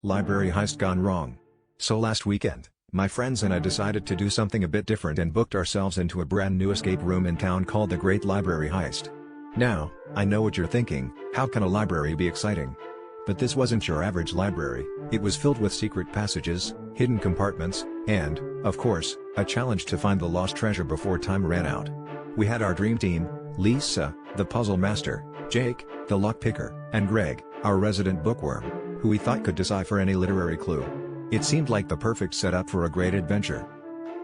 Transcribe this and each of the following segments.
Library heist gone wrong. So last weekend, my friends and I decided to do something a bit different and booked ourselves into a brand new escape room in town called the Great Library Heist. Now, I know what you're thinking, how can a library be exciting? But this wasn't your average library, it was filled with secret passages, hidden compartments, and, of course, a challenge to find the lost treasure before time ran out. We had our dream team, Lisa, the puzzle master, Jake, the lockpicker, and Greg, our resident bookworm, who we thought could decipher any literary clue. It seemed like the perfect setup for a great adventure.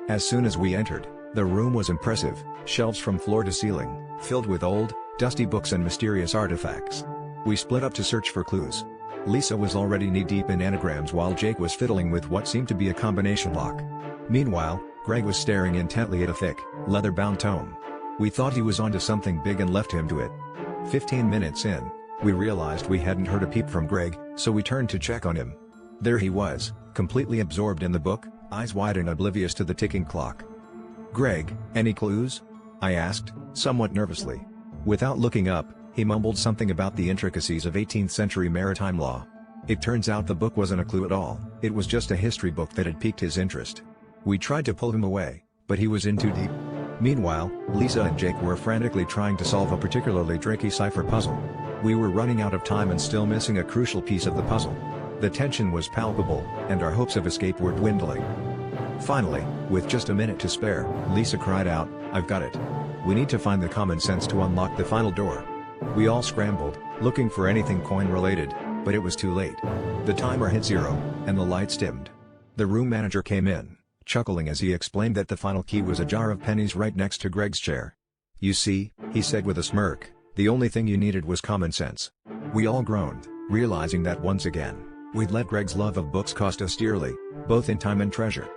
As soon as we entered, the room was impressive, shelves from floor to ceiling, filled with old, dusty books and mysterious artifacts. We split up to search for clues. Lisa was already knee-deep in anagrams while Jake was fiddling with what seemed to be a combination lock. Meanwhile, Greg was staring intently at a thick, leather-bound tome. We thought he was onto something big and left him to it. 15 minutes in, we realized we hadn't heard a peep from Greg, so we turned to check on him. There he was, completely absorbed in the book, eyes wide and oblivious to the ticking clock. "Greg, any clues?" I asked, somewhat nervously. Without looking up, he mumbled something about the intricacies of 18th century maritime law. It turns out the book wasn't a clue at all, it was just a history book that had piqued his interest. We tried to pull him away, but he was in too deep. Meanwhile, Lisa and Jake were frantically trying to solve a particularly tricky cipher puzzle. We were running out of time and still missing a crucial piece of the puzzle. The tension was palpable, and our hopes of escape were dwindling. Finally, with just a minute to spare, Lisa cried out, "I've got it. We need to find the common sense to unlock the final door." We all scrambled, looking for anything coin-related, but it was too late. The timer hit 0, and the lights dimmed. The room manager came in, chuckling as he explained that the final key was a jar of pennies right next to Greg's chair. "You see," he said with a smirk, "the only thing you needed was common sense." We all groaned, realizing that once again, we'd let Greg's love of books cost us dearly, both in time and treasure.